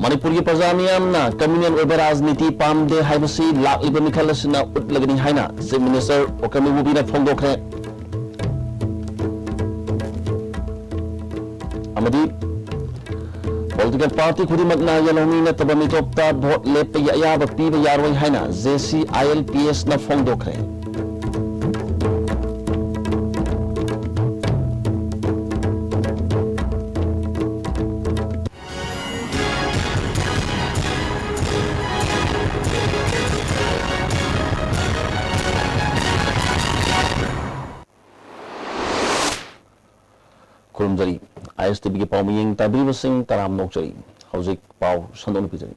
मणिपुर की प्रजा मियामना कम्युनल ओइबा राजनीति पामदे हाइबसी लाक्लिबा मिखल असना उटलगनी हाइना चीफ मिनिस्टर ओकमी बुबीना फोंदोखरे अमदी पॉलिटिकल पार्टी खुदिमकना यलोमी नतबा मितोपता भोट लेपे यायाबा पीबा यारोय हाइना JCILPS ना फोंदोखरे खुरुमजरी ISTB के पाव मियंग ताबीब सिंह तराम नोकचरी हौजिक पाव संदोन पिजरी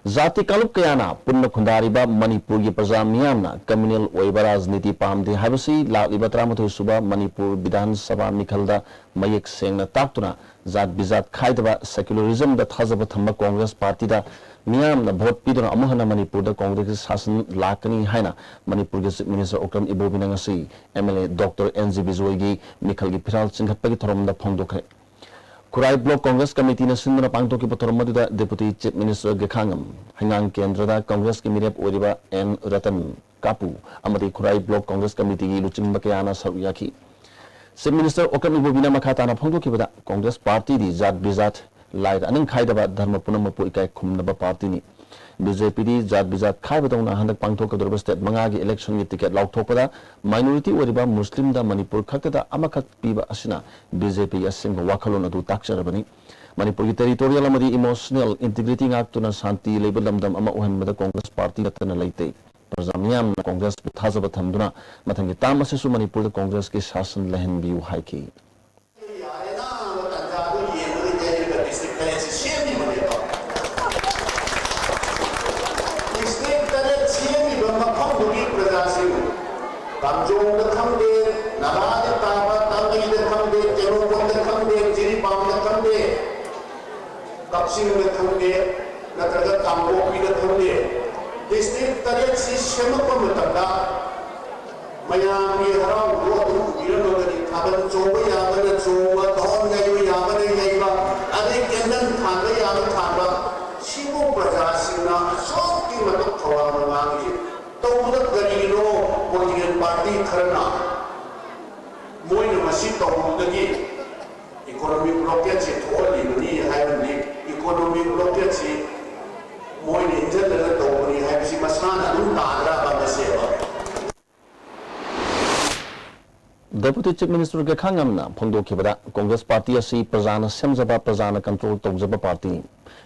जाति कालुप कयाना पुन्न खुंदारिबा मणिपुर की प्रजा मियामना कम्युनल ओइबा राजनीति पामदे हाइबसी लाक्लिबा 38 सुबा मणिपुर विधानसभा मिखलदा मयेक सेंगना ताक्तुना जात बिजात खाइदबा सेक्युलरिज्म दा थाजब थम्बा कांग्रेस पार्टी दा मियामना भोट पीदुना अमुहना मणिपुर दा कांग्रेस शासन लाकनी हाइना मणिपुर के चीफ मिनिस्टर ओक्रम इबोबिना ngasi MLA doctor NG Bijoy की मिखल की फिराल चिंगहपगी थोरमदा फोंदोखरे खुराई ब्लॉक कांग्रेस कमिटी ने सिंधुना पांगतोकी थोरमदुदा deputy chief minister Gaikhangam Heingang केंद्रदा कांग्रेस की मिरेप ओरिबा N रतन कापू अमदी खुराई ब्लॉक कांग्रेस कमिटी की लुचिंगबा कयाना सरुक याखी चीफ मिनिस्टर ओक्रम इबोबिना मखाताना फोंदोकीबदा कांग्रेस पार्टी दी जात बिजात लाइट अनंग खाइदबा धर्म पुनमपु इकाई खुमनबा पार्टी नि बीजेपी दी जात बिजात खाइबदौना हंदक पांगथोकदोरबा स्टेट मंगागी इलेक्शन की टिकेट लाउथोकपदा माइनॉरिटी ओरिबा मुस्लिम दा मणिपुर खक्तदा अमखक पीबा असिना बीजेपी असिंग वाखलोन अदु ताक्चरबनी मणिपुर की टेरिटोरियल अमदी इमोशनल इंटीग्रिटी ngaktuna शांति लेबल लमदम अमा ओहनबदा कांग्रेस पार्टी नतना लेते प्रजा मियाम कांग्रेस थाजब थमदुना मथंगी ताम असिसु मणिपुर दा कांग्रेस के शासन लहन बियु हाइकी Kamjong da khamde, Nara da taba, Tangi da khamde, Jerobon da khamde, Jiripam da khamde, Kapsing da khamde, Natraga Kambopi da khamde. District taret si shemakpa matanda, Mayami harang rodu, Iranogani, Taban Choba Yamana Choba, Don Yayu Yamana Yaiba, Adi Kendan Thanga Yamana Thanga, Shibu Prajasina, Soki Matuk Kawana Mangi, Tawuda Garino, political party खरना मोइन मसी तौदगी economic blockage से थोड़ी बनी है बनी economic blockage से मोइन इंजन लगा तौबनी है किसी मसलान अनुन तारा बंदसे डेप्यूटी चीफ मिनिस्टर के खांगमना फोंदोखिबदा कांग्रेस पार्टी असि प्रजाना सेमजबा प्रजाना कंट्रोल तौजबा पार्टी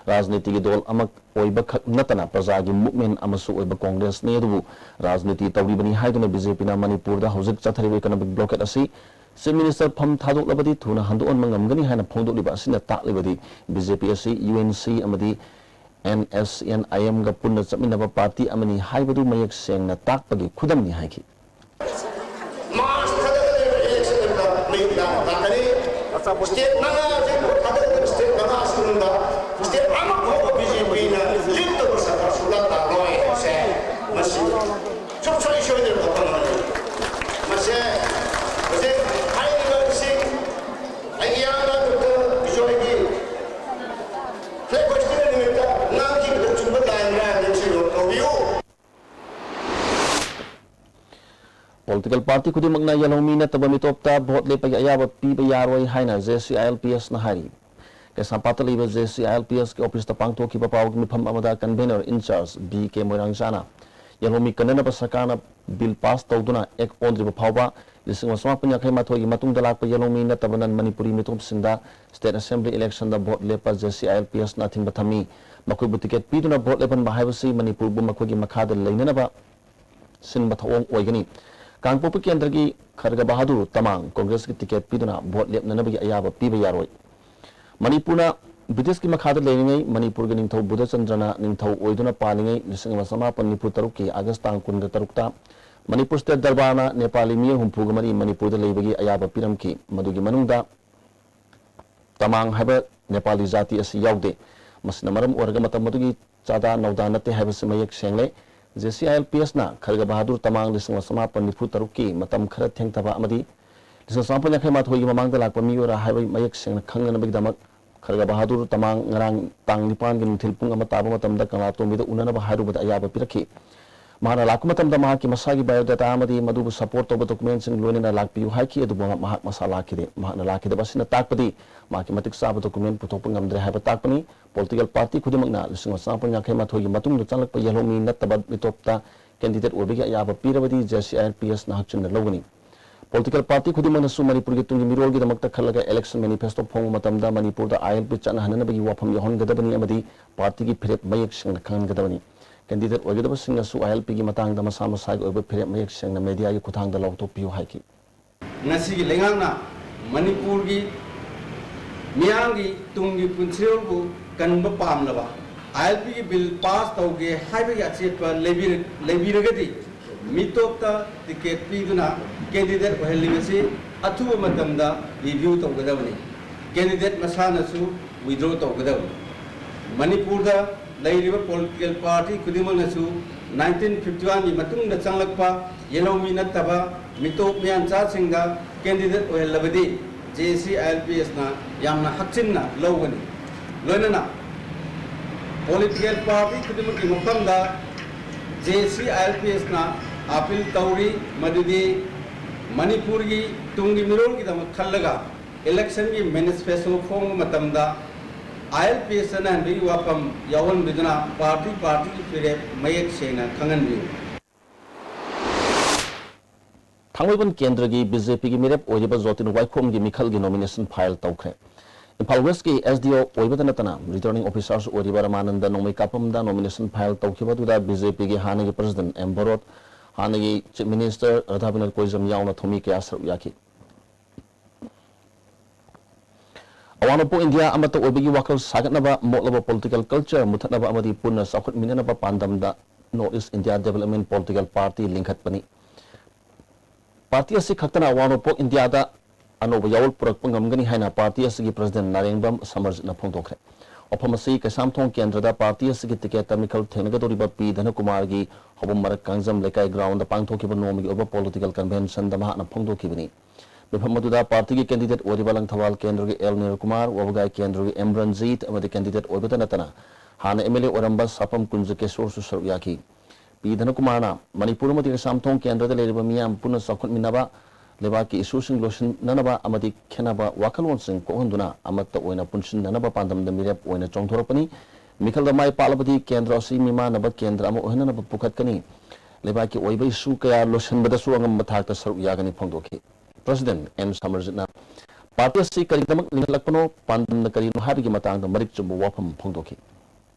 राजनीति की दल अमक ओइबा नतना प्रजा की मूवमेंट अमसु ओइबा कांग्रेस ने दुबु राजनीति तौरीबनी हाइदुना बीजेपी ना मणिपुर दा हौजिक चथरिबे इकोनॉमिक ब्लॉकेट असि चीफ मिनिस्टर फम थादोकलबदी थुना हंदोन मंगमगनी हाइना फोंदोलिबा असिना ताकलिबदी बीजेपी असि UNC अमदी NSNIM गा पुन्ना चमिनबा party अमनी हाइबदु Mayank सेंगना ताकपगी खुदमनी हाइकी state mana state mana asunda state ama ko BJP na lead to sa sulat ta loi se masi chok choi shoi de ko ta masi se ai ni sing ai ya na to BJP ki se ko chi ni ta na ki to chumba ta na de chi to view political party खुदिमकना यलोमी नतबा मितोपता भोट लेपा यायाबा पीबा यारोय हाइना JCILPS ना हारी केसापात लेबा JCILPS के ऑफिस ता पांगथोखिबा पावग मिफम अमदा कन्वेनर इंचार्ज BK मोरांगजाना यलोमी कन्ननबा सरकारना बिल पास तौदुना एक ओनद्रिबा फावबा लिसिंग समापन याखै माथोगी मतुंग दलाकपा यलोमी नतबनन मणिपुरी मितोप सिंदा स्टेट असेंबली इलेक्शन दा भोट लेपा JCILPS ना थिंग बथमी मखोइबु टिकेट पीदुना भोट लेपन बाहाइबसी मणिपुर बु मखोगी मखादा लेननबा सिन बथौंग ओइगनी कांगपोप केंद्र की खरग बहादुर तमांग कांग्रेस की टिकट पीदुना भोट लेपननबगी अयाबा पीबा यारोय मणिपुरना ब्रिटिश की मखादा लेनिंगै मणिपुर के निंथौ बुधचंद्रना निंथौ ओइदुना पालिंगै 1993 की अगस्त तांग 13 मणिपुर स्टेट दरबारना नेपाली मिय हुंफुग मरी मणिपुर दा लेबगी अयाबा पीरमकी मदुगी मनुंगदा तमांग हाइबा नेपाली जाति असि यावदे मसना मरम ओरगा मतम मदुगी चादा नौदा नते हाइबसे मयक सेंगले JCILPS ना खरग बहादुर तमांग 1993 की मतम खर थेंगतबा अमदी 1993 माथोगी ममांगदा लाकपा मियोरा हाइबा मयक सेंगना खंगनबगिदमक खरगा बहादुर Tamang ngarang tang nipan gi nuthil pung ama taba matam da kala to mi da unana ba haru ba ayaba piraki mana lakuma tam da ma ki masagi biodata amadi madu support to documents in loina lakpi hai ki adu ma masala ki de ma na lakhi da basina takpadi ma ki matik sa document putok pung amdre hai ba takpani political party khudimang na lising sa pun yakai ma thogi matung du changlak pa yelo mi nat tabad mitopta candidate obi ga ayaba pirabadi JCRPS na hakchin na logani political party khudimang su Manipur gi tungi mirol gi damakta khalaga election manifesto phong matamda Manipur da ILP chan hanana bagi wafam yahon gadabani amadi party gi phiret mayak sing khan gadabani candidate oigedaba sing su ILP gi matang da masa masa gi oiba phiret mayak sing na media gi kuthang da law to piu hai ki ngasi gi lengang na Manipur gi miyang gi tungi punchil bu kanba pam laba ILP gi bill pass tauge haiba ya chet pa lebiragadi mitopta ticket piduna candidate ohelingasi athu matamda review tawgadawni candidate masana su withdraw tawgadawni Manipur da lairiba political party kudimang su 1951 gi matung da changlakpa yellow mi nattaba mitop mian cha singa candidate ohelabadi JCLPS na yamna hakchinna lawgani loinana political party kudimang gi mapamda JCLPS na appeal tauri madudi Manipur gi tungi mirol gi dam khallaga election gi manifesto form matamda ILPS na bi wapam yawan bidna party fire mayek sena khangan bi Thangwebon Kendra gi BJP gi mirep oiba Jotin Waikhom gi Mikhal gi nomination file tawkhre Impal West gi SDO oiba natana returning officers oiba Ramananda nomai kapam da nomination file tawkhiba du da BJP gi hana gi president M Borot hana gi chief minister Radhabinal Koizam yauna thomi ke asar yaki Awanopo India amata oibagi wakal sagatnaba motlaba political culture muthatnaba amadi punna sakhut minanaba pandam da North East India Development Political Party linkhat pani Party asi khaktana Awanopo India da anoba yawul purak pangamgani haina party asi gi president Narengbam Samarjit na phongdokre Ophamasi Kasamthong Kendra da party asi gi ticket technical thenagadoriba P Dhanakumar gi hobum marak kangjam lekai ground da pangthokiba nomi oba political convention da ma na phongdokibani Muhammadu party ki candidate Oriba Langthawal Kendra ki L Nir Kumar Wabagai Kendra ki M Ranjit amadi candidate Oibata Natana Hana MLA Oramba Sapam Kunjakeshwar Susar Yaki P Dhanakumar na Manipur amadi Kasamthong Kendra da leriba miyam puna sakhut minaba leba ki issue sing lotion nanaba amadi khenaba wakalon sing ko honduna amatta oina punshin nanaba pandam da mirep oina chongthorapani mikhal da mai palabadi Kendra si mima naba Kendra ama ohina naba pukhatkani leba ki oiba issue kaya lotion bada su angam mathakta saru yagani phongdokhi President M. Samarjitna party si karidamak lingalakpano pandam na karino habigi matang da marik chumbu wapam phongdokhi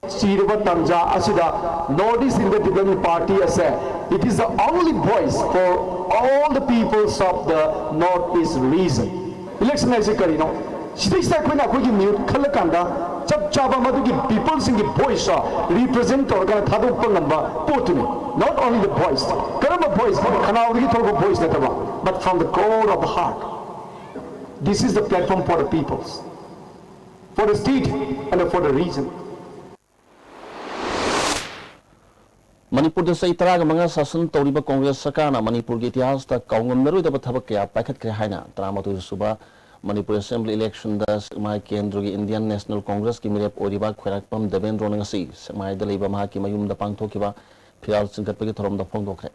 Siriba Tamja Asida Northeast India Development Party as it is the only voice for all the peoples of the Northeast region. Election as a karino. Six when I could mute Kalakanda, Chap Chaba Maduki peoples in the voice represent organ Tadu Pangamba, Potuni. Not only the voice, Karama voice, Kanawri Togo voice that but from the core of the heart. This is the platform for the peoples, for the state and for the region. Manipur da sai taraga manga sasan tawriba Congress sakana Manipur gi itihas ta kaungam naroi da thabak kya paikhat kre haina tramatu suba Manipur Assembly election da Mai Kendra gi Indian National Congress ki mirep oriba khairakpam Devendra ngasi Mai da leiba ma ki mayum da pangthokiba phial singkat pagi thorom da phongdokre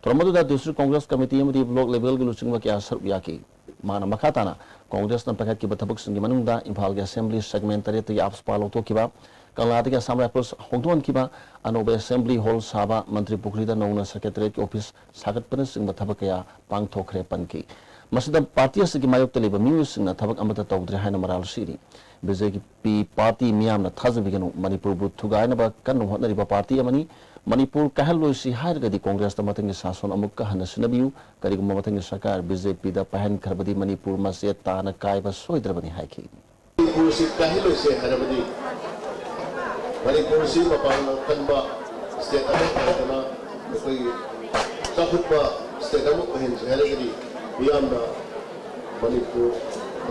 Toromadu da District Congress Committee amadi block level gi luchingwa kya sar yaki mana makhatana Congress na pakhat ki bathabuk singi manungda Imphal gi Assembly segment tare ti aps palo to kiba Kalnataka Samrapus Hongduan kiba anobe Assembly Hall Saba Mantri Pukrida Nona Secretariat Office Sagat Panas sing bathabakaya pangthokre panki Masida party asigi mayok taliba mius na thabak amata tawdre haina maral siri BJP party miyam na thazabiganu Manipur bu thugaina ba kanu hotnari ba party amani Manipur kahalo si hairga di Congress ta matangi sason amukka hanasinabiu karigum matangi sarkar BJP da pahan kharbadi Manipur masya tana kaiba soidrabani haiki Manipur si kahilo si harabadi Manipur si mapang kanba state ama koi sakhutba state ama kahin harabadi beyond Manipur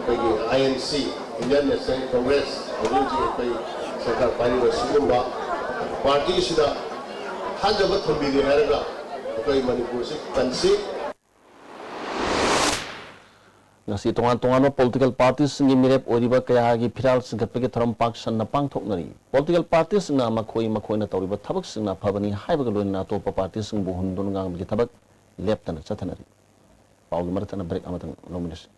koi INC Indian National Congress aluji koi sarkar pari sumba party sida hanjaba thambidi haraga koi Manipur si kansi ngasi tongan political parties singi mirep oriba kaya gi phiral singkatpagi tharam pak sanna pangthoknari political parties na makhoi na tawriba thabak singna phabani haibaga loina topa parties sing bu hundun ngang gi thabak leptana chathanari pawgi maratana break amatang nomination.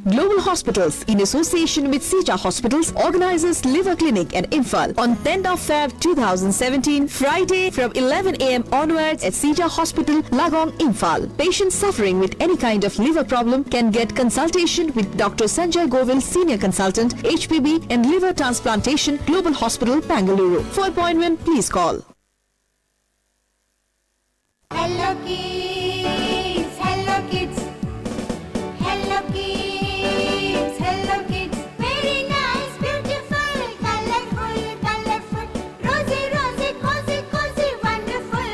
Global Hospitals, in association with Sija Hospitals, organizes Liver Clinic at Imphal on 10th of Feb 2017, Friday from 11 a.m. onwards at Sija Hospital, Lagong, Imphal. Patients suffering with any kind of liver problem can get consultation with Dr. Sanjay Govil, Senior Consultant, HPB and Liver Transplantation, Global Hospital, Bangalore. For appointment, please call. Hello kids, hello kids, hello kids. Very nice, beautiful, colorful, rosy, cozy, wonderful.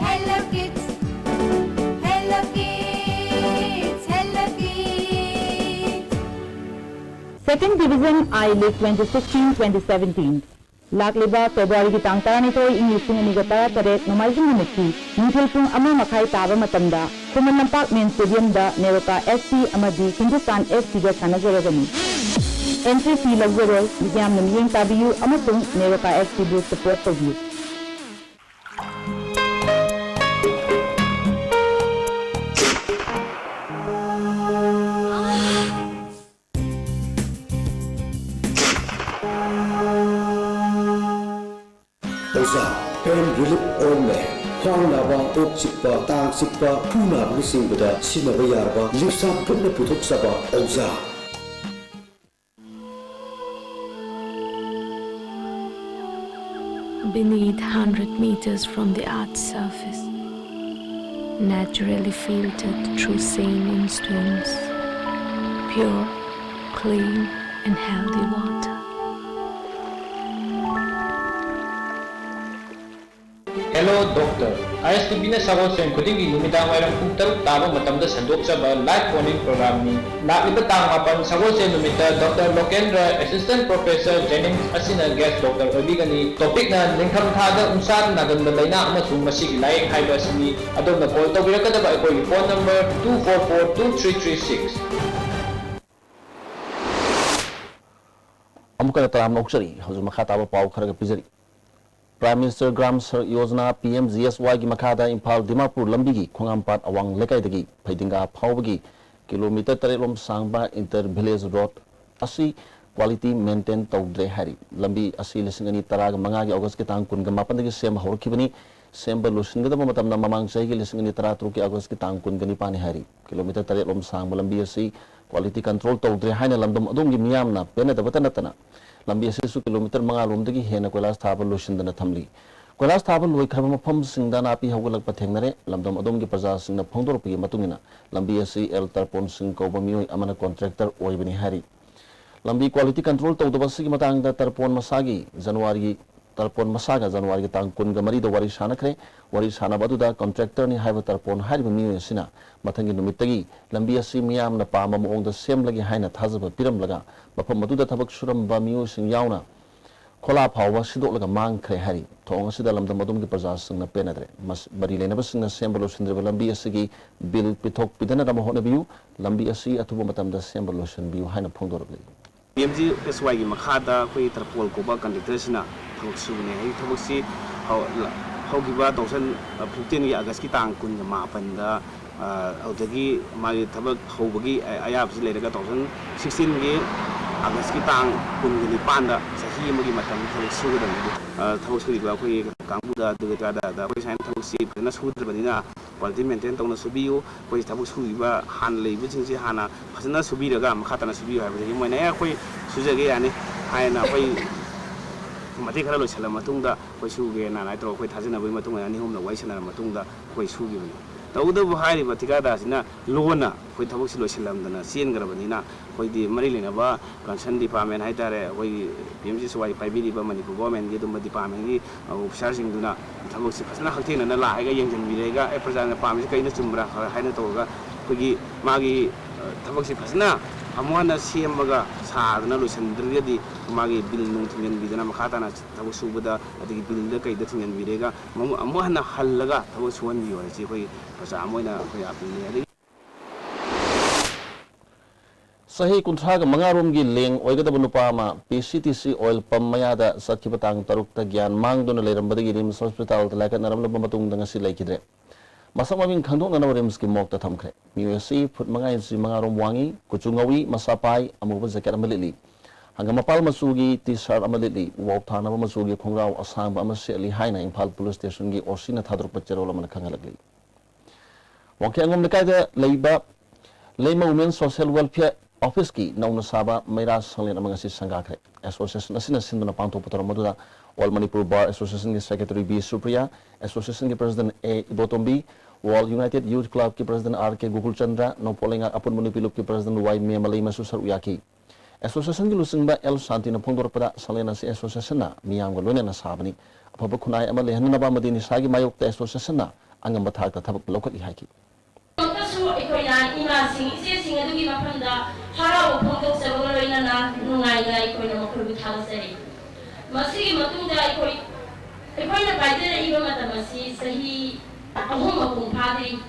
Hello kids, hello kids. Second Division I-League 2016-2017. Lakliba February ki tang 12 ing lising ani ga tara tare nomaijing numiki nithil pung ama makhai taba matamda Kuman Lampak Main Stadium da Neroka FC amadi Hindustan FC ga sanajaragani. Entry fee lagzaro bigyam namiyeng tabiyu amasung Neroka FC bu support tabiyu. Pain relief only. Khwang naba, ok sikpa, tang sikpa, puna blising bada, sinaba yarba, lipsa putna putok saba, Oza. Beneath 100 meters from the Earth's surface, naturally filtered through saline stones, pure, clean and healthy water. Hello Doctor. ISTB na sagot sa kudingi lumidang mayroong puntal tama matamda sandok sa live phone program ni. Nakiba tangapan sagot sa lumita Dr. Lokendra, Assistant Professor Jennings asina guest Dr. Obigani. Topic na lingkam tada unsan na ganda na amasung masig laing haiba sini. Adong na call to bira kada ba iko phone number 244-2336. Amuka taram noksari hazu makhataba paw kharaga pizari. Prime Minister Gram Yojana PMGSY gi makhada Imphal Dimapur lambi gi khongampat awang lekai dagi phaidinga phawbagi kilometer 3 lom sangba inter village road asi quality maintain tawdre hari lambi asi lisingani taraga manga gi August ki tang kun ga mapan dagi sem horkibani sem lusin ga matamna mamang sai gi lisingani tara tru ki August ki tang kun gani pani hari kilometer 3 lom sangba lambi asi quality control tawdre haina lamdam adum gi miyamna pena da batana lambi asisu kilometer manga lomdagi hena koilas thaba lushindana thamli koilas thaba loi khaba mafam singda na pi hawgalak pathengnare lamdam adom gi praja singna phongdorpi matungina lambi asi el tarpon sing koba mioi amana contractor oibani hari lambi quality control tawdaba sigi matangda tarpon masagi January tarpon masaga January tang kun ga mari do wari sanakre wari sanabaduda contractor ni haiba tarpon hariba mioi sina mathangi numitagi lambi asi miyam na pama moongda semlagi haina thajaba piramlaga mafam maduda thabak suramba mioi sing yauna khola phawwa sidolaga mangkhre hari thong asida lamdam madum gi praja singna penadre mas bari lenaba singna sembalo sindreba lambi asigi bill pithok pidana dama hona biu lambi asi athuba matamda sembalo sin biu haina phongdorabli PMG SY gi makhada khoi tarpol ko ba conductor sina thok subne hai thok si hogiba 2015 gi August ki tang kun ga ma panda audagi magi thabak hobagi ayab si leraga 2016 gi August ki tang kun gi panda sahi magi matam thok sugudam thok sugiba khoi kangbuda duga da khoi sain thok si na sudrbanina quality maintain tawna subiu khoi thok sugiba han leibu jingsi hana phasana subiraga makhatana subiu haibagi moina khoi sujage yani haina khoi mati khara loisala matungda khoi suge na nai tro khoi thajina bai matungna ani homna waisana matungda khoi sugi bani tawda bu hairi batika da sina lona khoi thabuk si loisalamdana sien garabani na khoi di mari lena ba concern department hai tare khoi PMG swai paibiri ba Manipur government gi dum department gi officer sing duna thabuk si phasna hakthena na la haiga yengjan birega e prajana pamji kaina chumbra haina toga khoi gi magi thabuk si phasna amwana siemaga saadna loisandriyadi magi bil nung thingen bidana makhatana thabuk subada adigi bil da kaida thingen birega amwana hallaga thabuk suwan bi wari chi khoi pasa amoina khoi apni Sahi kuntraga mangarum gi leng oigada nupa ma PCTC oil pump mayada satkiba tang tarukta gyan mangdona leirambadagi Rims Hospital talaka naramlaba matungda ngasi laikidre. Masa maming khandok nana Rims ki mokta thamkre. MUSC phut mangai si mangarum wangi kuchungawi masapai amuba jacket amalili. Hangga mapal masugi t-shirt amalili wau thanaba masugi khongrau asangba amaseli haina Imphal Police Station gi osina thadruk pachero lamana khangalagli. Wangke angom nekaida leiba Lema Women Social Welfare Office ki nauna saba Maira Sanglen amang asi sanggakre. Association asina sinduna pangto putra maduda All Manipur Bar Association ki Secretary B Supriya, Association ki President A Ibotombi, All United Youth Club ki President R K Gugul Chandra, Nopolenga Apun Manipilup ki President Y Memalay Masusar Uyaki. Association ki lusingba El Santi na pongdor pada Sanglen asi association na miyang walone na sabani. Apaba kunay amale hanna ba madini sagi mayok ta association na angam bathak ta thabak lokat ihaki. Imasing isising adugi mafamda harau phongdok sabang loina nungai ngai koina makhubi thalasari masigi matungda ikoina baidera iba matamasi sahi ahum apung phadri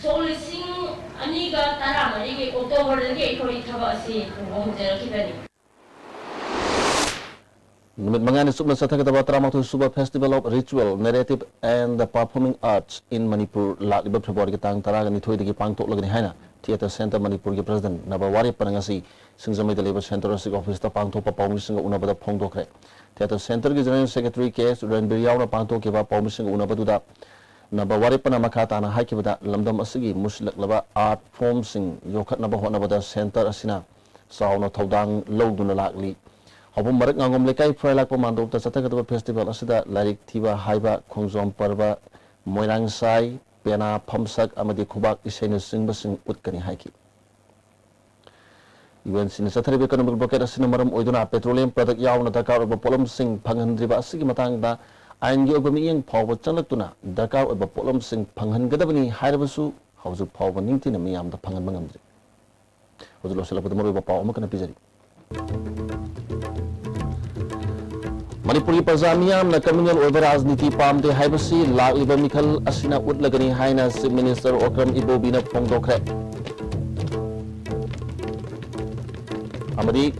solising aniga taramari ge october ge ikoi thaba asi hojera kibani Numit mangani subna sathaka taba Tramatu Suba Festival of Ritual, Narrative and the Performing Arts in Manipur Lakliba February ki tang taraga ni thoi digi pangtok lagani haina Theatre Center Manipur ki President Nabawari panangasi singzamai the Labor Center District Office ta pangtok pa pawmising unabada phongdokre Theatre Center ki General Secretary K Ranbiriyaw na pangtok ki ba pawmising unabadu Nabawari panamakata na haikibada lamdam asigi muslaklaba art form sing yokhat naba honabada center asina sauna thodang lawduna lakli Hobum marak ngangom lekai frailak pamandok ta sathakataba festival asida larik thiba haiba khongjom parba moirang sai pena phamsak amadi khubak isaina singba sing utkani haiki UN sin satharibe economic blockade asina maram oiduna petroleum product yauna dakar oba polom sing phanghandriba asigi matangda aingi oba miyeng phawba chanlaktuna dakar oba polom sing phanghangadabani hairabasu hawju phawba ningtina miyamda phanganba ngamdri hojlo selapada maroba paw amakana pijari Manipuri Pazamiyam na communal over Razniti Pamde Haibasi, Lagliba Mikal Asina Utlagani Haina Minister Okram Ibobina Pongdokre. Amadi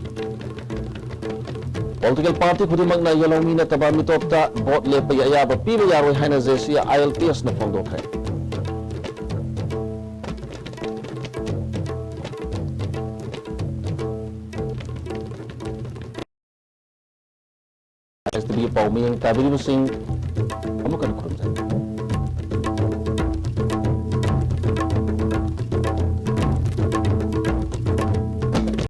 Political Party Kudimagna Yalomina Tabamitopta, Bot Lepayaba, Piba Yaro Haina Zesia, ILTS na Pongdokre. STB Pauming Kabiri Singh